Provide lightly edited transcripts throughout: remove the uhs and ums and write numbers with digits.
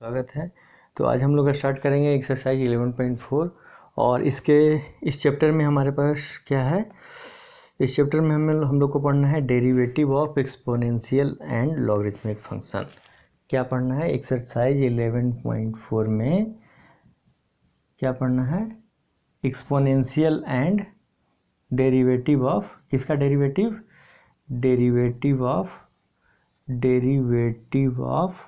स्वागत है। तो आज हम लोग स्टार्ट करेंगे एक्सरसाइज 11.4 और इस चैप्टर में हमारे पास क्या है। इस चैप्टर में हम लोग को पढ़ना है derivative of exponential and logarithmic function. क्या पढ़ना है एक्सरसाइज 11.4 में? क्या पढ़ना है? एक्सपोनेंशियल एंड डेरिवेटिव ऑफ, किसका derivative? Derivative of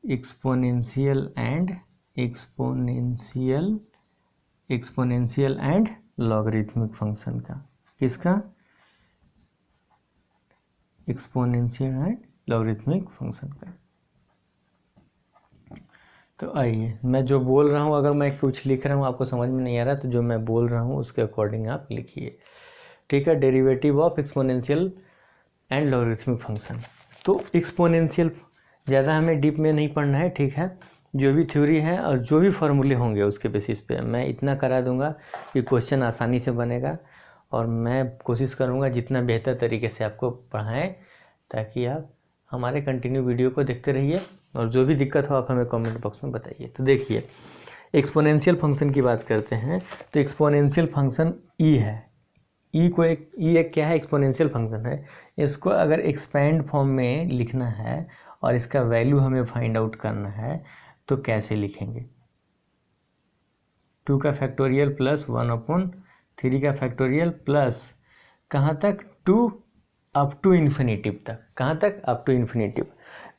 exponential and logarithmic function का। किसका? एक्सपोनेंशियल एंड लॉगरिथमिक फंक्शन का। तो आइए, मैं जो बोल रहा हूँ, अगर मैं कुछ लिख रहा हूँ आपको समझ में नहीं आ रहा तो जो मैं बोल रहा हूँ उसके अकॉर्डिंग आप लिखिए, ठीक है। Derivative of exponential and logarithmic function. तो एक्सपोनेंशियल ज़्यादा हमें डीप में नहीं पढ़ना है, ठीक है। जो भी थ्योरी है और जो भी फार्मूले होंगे उसके बेसिस पे मैं इतना करा दूंगा कि क्वेश्चन आसानी से बनेगा, और मैं कोशिश करूंगा जितना बेहतर तरीके से आपको पढ़ाएं, ताकि आप हमारे कंटिन्यू वीडियो को देखते रहिए, और जो भी दिक्कत हो आप हमें कमेंट बॉक्स में बताइए। तो देखिए, एक्सपोनेंशियल फंक्शन की बात करते हैं। तो एक्सपोनेंशियल फंक्शन ई है। ई एक क्या है? एक्सपोनेंशियल फंक्शन है। इसको अगर एक्सपेंड फॉर्म में लिखना है और इसका वैल्यू हमें फाइंड आउट करना है तो कैसे लिखेंगे? 2 का फैक्टोरियल प्लस 1/3 का फैक्टोरियल प्लस कहाँ तक? 2 अप टू इन्फिनिटिव तक। कहाँ तक? Up to infinitive.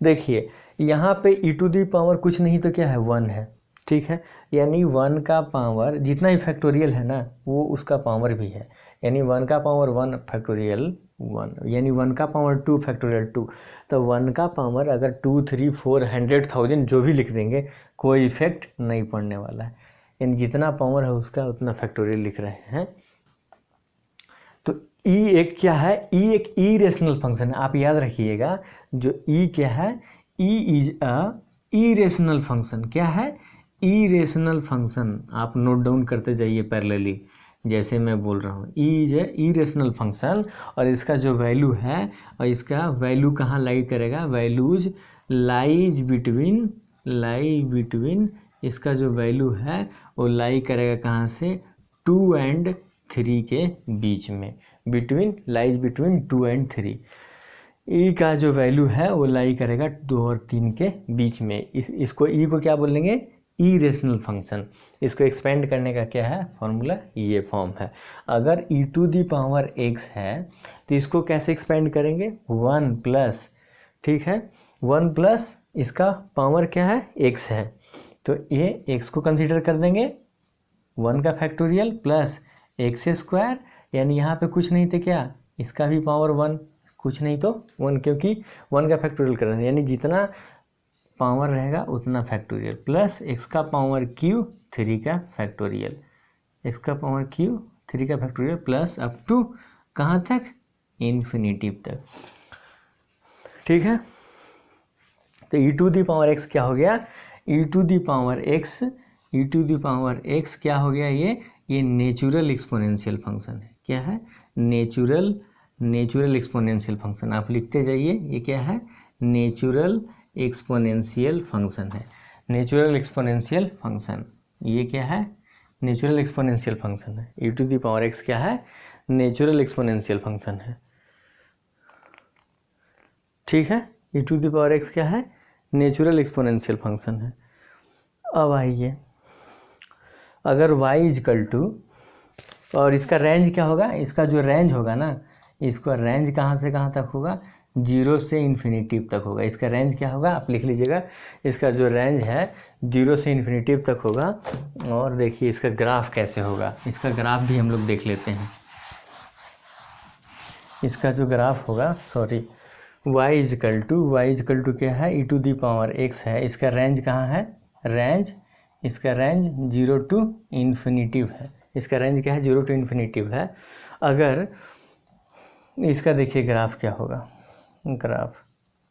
देखिए यहाँ पे ई टू दी पावर कुछ नहीं तो क्या है? 1 है, ठीक है। यानी 1 का पावर जितना ही फैक्टोरियल है ना, वो उसका पावर भी है। यानी 1 का पावर 1 फैक्टोरियल 1, यानी 1 का पावर 2 फैक्टोरियल 2। तो 1 का पावर अगर 2, 3, 4, 100,000 जो भी लिख देंगे, कोई इफेक्ट नहीं पड़ने वाला है। यानी जितना पावर है उसका उतना फैक्टोरियल लिख रहे हैं। तो ई एक क्या है? ई एक इरेशनल फंक्शन है। आप याद रखिएगा, जो ई क्या है? E is a irrational function. क्या है? Irrational function. आप नोट डाउन करते जाइए पैरेलली, जैसे मैं बोल रहा हूँ। E is a irrational function, और इसका जो वैल्यू है, और इसका वैल्यू कहाँ लाई करेगा? वैल्यूज लाइज बिटवीन इसका जो वैल्यू है वो लाई करेगा कहाँ से? 2 and 3 के बीच में। Lies between 2 and 3। ई का जो वैल्यू है वो लाई करेगा 2 और 3 के बीच में। इसको ई को क्या बोलेंगे? Irrational function. इसको एक्सपेंड करने का क्या है फॉर्मूला? ये फॉर्म है। अगर ई टू दी पावर एक्स है तो इसको कैसे एक्सपेंड करेंगे? 1 प्लस, ठीक है, 1 प्लस इसका पावर क्या है? एक्स है। तो ये एक्स को कंसीडर कर देंगे, 1 का फैक्टोरियल प्लस एक्स स्क्वायर, यानी यहाँ पे कुछ नहीं तो क्या? इसका भी पावर 1, कुछ नहीं तो 1, क्योंकि 1 का फैक्टोरियल कर रहे हैं, यानी जितना पावर रहेगा उतना फैक्टोरियल, प्लस एक्स का पावर क्यू 3 का फैक्टोरियल, एक्स का पावर क्यू 3 का फैक्टोरियल प्लस अप टू कहाँ तक? इन्फिनिटिव तक, ठीक है। तो ई टू दी पावर एक्स क्या हो गया? ई टू दी पावर एक्स क्या हो गया? ये नेचुरल एक्सपोनेंशियल फंक्शन है। क्या है? Natural exponential function. आप लिखते जाइए, ये क्या है? नेचुरल एक्सपोनेंशियल फंक्शन है। नेचुरल एक्सपोनेंशियल फंक्शन, ये क्या है? नेचुरल एक्सपोनेंशियल फंक्शन है। ई टू दी पावर एक्स क्या है? नेचुरल एक्सपोनेंशियल फंक्शन है, ठीक है। ई टू दी पावर एक्स क्या है? नेचुरल एक्सपोनेंशियल फंक्शन है। अब आइए, अगर y इजकल टू, और इसका रेंज क्या होगा? इसका जो रेंज होगा ना, इसका रेंज कहाँ से कहाँ तक होगा? 0 से इन्फिनिटिव तक होगा। इसका रेंज क्या होगा? आप लिख लीजिएगा, इसका जो रेंज है 0 से इन्फिनिटिव तक होगा। और देखिए इसका ग्राफ कैसे होगा, इसका ग्राफ भी हम लोग देख लेते हैं। इसका जो ग्राफ होगा, y इजकल टू क्या है? ई टू दी पावर एक्स है। इसका रेंज कहाँ है? इसका रेंज 0 टू इन्फिनिटिव है। इसका रेंज क्या है? 0 टू इन्फिनिटिव है। अगर इसका देखिए ग्राफ क्या होगा? ग्राफ,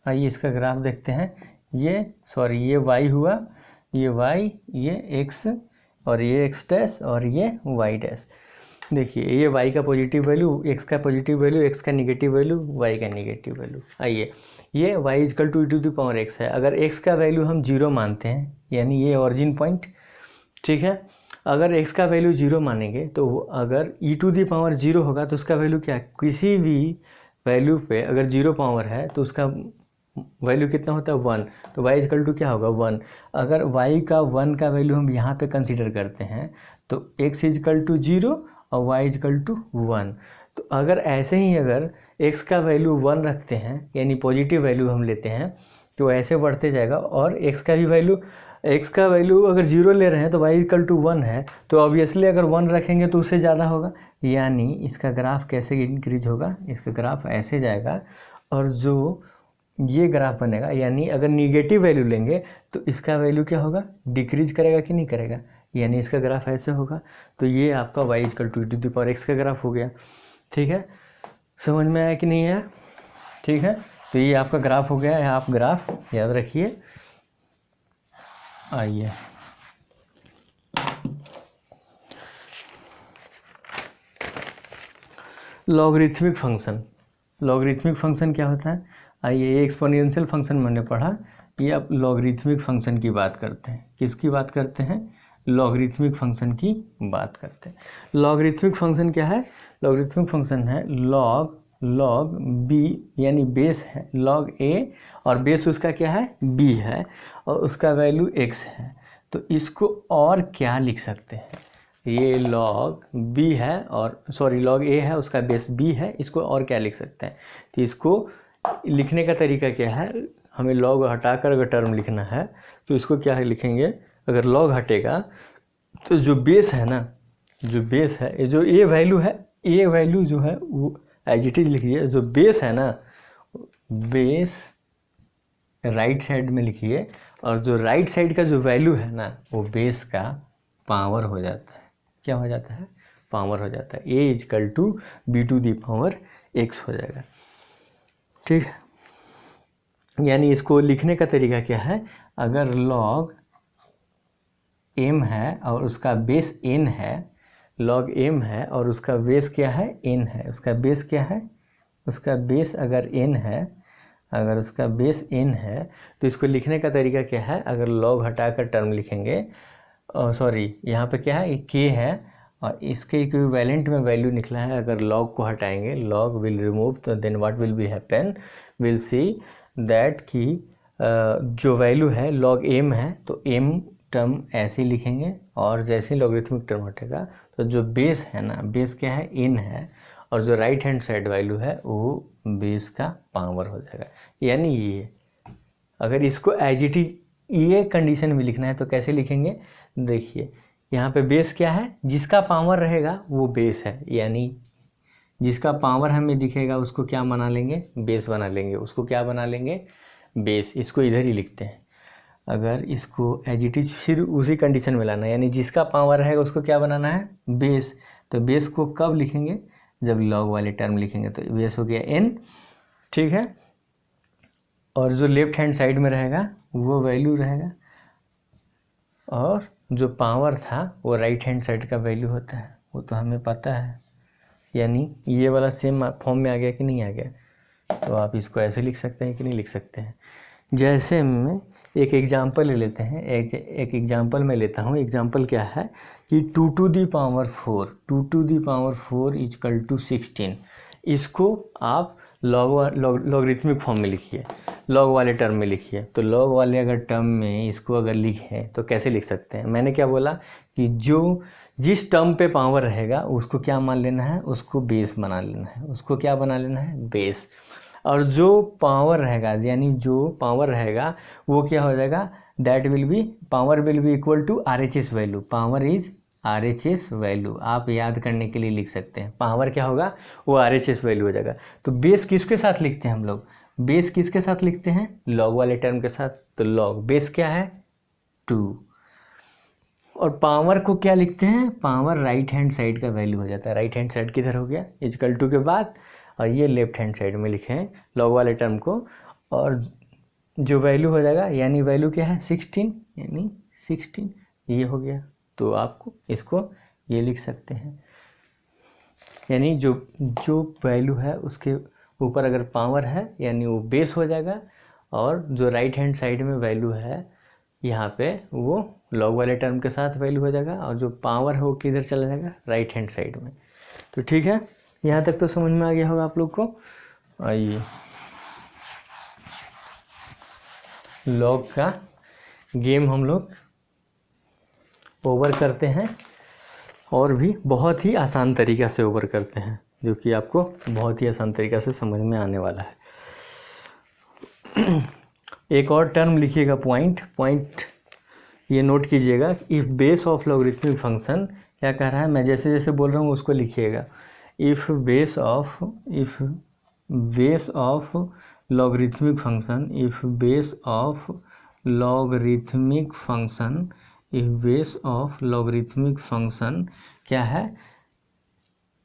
आइए इसका ग्राफ देखते हैं। ये y हुआ, ये y, ये x, और ये x डैश, और ये y डैश। देखिए ये y का पॉजिटिव वैल्यू, x का पॉजिटिव वैल्यू, x का निगेटिव वैल्यू, y का निगेटिव वैल्यू। आइए ये y इजकल टू e⁻x है। अगर x का वैल्यू हम 0 मानते हैं, यानी ये ओरिजिन पॉइंट, ठीक है। अगर x का वैल्यू 0 मानेंगे तो अगर e⁻0 होगा तो उसका वैल्यू क्या है, किसी भी वैल्यू पे अगर 0 पावर है तो उसका वैल्यू कितना होता है 1, तो y इजकल टू क्या होगा 1। अगर y का 1 का वैल्यू हम यहाँ पे कंसीडर करते हैं तो x इजकल टू 0 और y इजकल टू 1। तो अगर ऐसे ही अगर x का वैल्यू 1 रखते हैं, यानी पॉजिटिव वैल्यू हम लेते हैं, तो ऐसे बढ़ते जाएगा। और x का वैल्यू अगर 0 ले रहे हैं तो y इक्वल टू 1 है, तो ऑब्वियसली अगर 1 रखेंगे तो उससे ज़्यादा होगा, यानी इसका ग्राफ कैसे इंक्रीज होगा, इसका ग्राफ ऐसे जाएगा। और जो ये ग्राफ बनेगा, यानी अगर निगेटिव वैल्यू लेंगे तो इसका वैल्यू क्या होगा, डिक्रीज करेगा कि नहीं करेगा, यानी इसका ग्राफ ऐसे होगा। तो ये आपका y इक्वल टू e⁻x का ग्राफ हो गया। ठीक है, समझ में आया कि नहीं है? ठीक है, तो ये आपका ग्राफ हो गया है। आप ग्राफ याद रखिए। आइए लॉगरिथमिक फंक्शन क्या होता है? आइए एक्सपोनेंशियल फंक्शन मैंने पढ़ा, ये अब लॉगरिथमिक फंक्शन की बात करते हैं। किसकी बात करते हैं? लॉगरिथमिक फंक्शन की बात करते हैं। लॉगरिथमिक फंक्शन क्या है? लॉगरिथमिक फंक्शन है लॉग बी, यानी बेस है लॉग ए और बेस उसका क्या है, बी है, और उसका वैल्यू x है। तो इसको और क्या लिख सकते हैं? ये लॉग बी है और लॉग ए है, उसका बेस बी है, इसको और क्या लिख सकते हैं? तो इसको लिखने का तरीका क्या है, हमें लॉग हटाकर अगर टर्म लिखना है तो इसको क्या लिखेंगे, अगर लॉग हटेगा तो जो बेस है ना, जो बेस है, जो ए वैल्यू है, ए वैल्यू जो है वो एज इट इज लिखिए। जो बेस है ना, बेस राइट साइड में लिखिए, और जो राइट साइड का जो वैल्यू है ना, वो बेस का पावर हो जाता है। क्या हो जाता है? पावर हो जाता है। ए इजकल टू b⁻x हो जाएगा। ठीक है, यानी इसको लिखने का तरीका क्या है, अगर लॉग m है और उसका बेस n है, लॉग m है और उसका बेस क्या है, n है, उसका बेस क्या है, उसका बेस अगर n है, अगर उसका बेस n है, तो इसको लिखने का तरीका क्या है, अगर लॉग हटाकर टर्म लिखेंगे, यहाँ पे क्या है, k है और इसके इक्विवेलेंट में वैल्यू निकला है। अगर लॉग को हटाएंगे, लॉग विल रिमूव, तो then what will be happen, will see that कि जो वैल्यू है लॉग m है तो m टर्म ऐसे ही लिखेंगे, और जैसे ही लॉगरिथमिक टर्म हटेगा तो जो बेस है ना, बेस क्या है, n है, और जो राइट हैंड साइड वैल्यू है वो बेस का पावर हो जाएगा। यानी ये अगर इसको एज इट इज ये कंडीशन में लिखना है तो कैसे लिखेंगे, देखिए यहाँ पे बेस क्या है, जिसका पावर रहेगा वो बेस है, यानी जिसका पावर हमें दिखेगा उसको क्या बना लेंगे, बेस बना लेंगे। उसको क्या बना लेंगे, बेस। इसको इधर ही लिखते हैं। अगर इसको एज इट इज फिर उसी कंडीशन में लाना है, यानी जिसका पावर रहेगा उसको क्या बनाना है, बेस। तो बेस को कब लिखेंगे, जब लॉग वाले टर्म लिखेंगे। तो बेस हो गया n, ठीक है, और जो लेफ्ट हैंड साइड में रहेगा वो वैल्यू रहेगा, और जो पावर था वो राइट हैंड साइड का वैल्यू होता है, वो तो हमें पता है। यानी ये वाला सेम फॉर्म में आ गया कि नहीं आ गया? तो आप इसको ऐसे लिख सकते हैं कि नहीं लिख सकते हैं? जैसे मैं एक एग्जांपल ले लेते हैं, एक एग्जांपल मैं लेता हूँ। एग्जांपल क्या है कि 2 to the power 4 is equal to 16। इसको आप लॉगरिथमिक फॉर्म में लिखिए, लॉग वाले टर्म में लिखिए। तो लॉग वाले अगर टर्म में इसको अगर लिखें तो कैसे लिख सकते हैं? मैंने क्या बोला कि जिस टर्म पे पावर रहेगा उसको क्या मान लेना है, उसको बेस बना लेना है। उसको क्या बना लेना है, बेस। और जो पावर रहेगा, यानी जो पावर रहेगा वो क्या हो जाएगा, that will be, power will be equal to RHS value. Power is RHS value, आप याद करने के लिए लिख सकते हैं। पावर क्या होगा, वो RHS वैल्यू हो जाएगा। तो बेस किसके साथ लिखते हैं हम लोग, बेस किसके साथ लिखते हैं, लॉग वाले टर्म के साथ। तो लॉग बेस क्या है, 2, और पावर को क्या लिखते हैं, पावर राइट हैंड साइड का वैल्यू हो जाता है। राइट हैंड साइड किधर हो गया, इजकल टू के बाद, और ये लेफ्ट हैंड साइड में लिखे हैं लॉग वाले टर्म को, और जो वैल्यू हो जाएगा, यानी वैल्यू क्या है, 16, यानी 16 ये हो गया। तो आपको इसको ये लिख सकते हैं। यानी जो वैल्यू है उसके ऊपर अगर पावर है यानी वो बेस हो जाएगा, और जो राइट हैंड साइड में वैल्यू है यहाँ पे वो लॉग वाले टर्म के साथ वैल्यू हो जाएगा, और जो पावर है वो किधर चला जाएगा, राइट हैंड साइड में। तो ठीक है, यहाँ तक तो समझ में आ गया होगा आप लोग को। आइए लॉग का गेम हम लोग ओवर करते हैं, और भी बहुत ही आसान तरीक़ा से ओवर करते हैं, जो कि आपको बहुत ही आसान तरीक़ा से समझ में आने वाला है। एक और टर्म लिखिएगा, पॉइंट ये नोट कीजिएगा। If base of logarithmic function, क्या कह रहा है, मैं जैसे जैसे बोल रहा हूँ उसको लिखिएगा। If base of logarithmic function, if base of logarithmic function, if base of logarithmic function क्या है,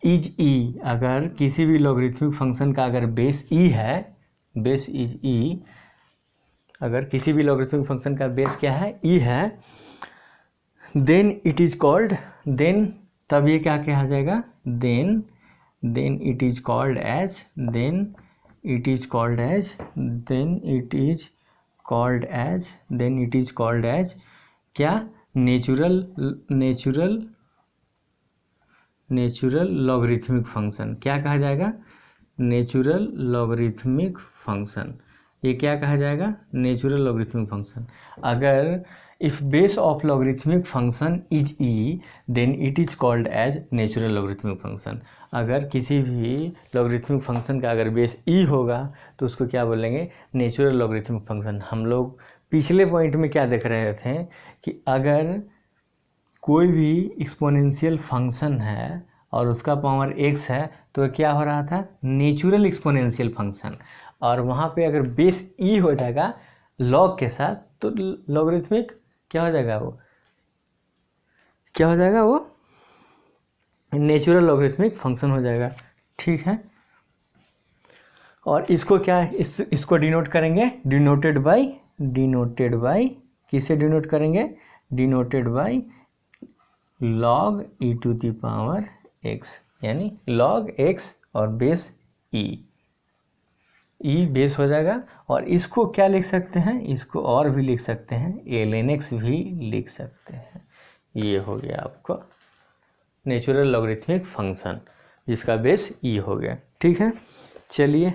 इज ई। अगर किसी भी लॉगरिथमिक फंक्शन का अगर बेस ई है, बेस इज ई, अगर किसी भी लॉगरिथमिक फंक्शन का बेस क्या है, ई है, then it is called, then तब ये क्या कहा जाएगा, then it is called as, then it is called as क्या, नेचुरल लॉगरिथमिक फंक्शन। क्या कहा जाएगा, नेचुरल लॉगरिथमिक फंक्शन। ये क्या कहा जाएगा, नेचुरल लॉगरिथमिक फंक्शन। अगर if base of logarithmic function is e, then it is called as natural logarithmic function. अगर किसी भी लॉगरिथमिक फंक्शन का अगर बेस ई होगा तो उसको क्या बोलेंगे, नेचुरल लॉगरिथमिक फंक्शन। हम लोग पिछले पॉइंट में क्या देख रहे थे कि अगर कोई भी एक्सपोनेंशियल फंक्शन है और उसका पावर x है तो क्या हो रहा था, नेचुरल एक्सपोनेंशियल फंक्शन, और वहाँ पे अगर बेस ई हो जाएगा लॉग के साथ तो लॉगरिथमिक क्या हो जाएगा, वो क्या हो जाएगा, वो नेचुरल लॉगरिथमिक फंक्शन हो जाएगा। ठीक है, और इसको क्या, इसको डिनोट करेंगे, डिनोटेड बाय किससे डिनोट करेंगे, denoted by log e to the power x, यानी log x और बेस e बेस हो जाएगा। और इसको क्या लिख सकते हैं, इसको और भी लिख सकते हैं, ln x भी लिख सकते हैं। ये हो गया आपको नेचुरल लॉगरिथमिक फंक्शन जिसका बेस e हो गया। ठीक है, चलिए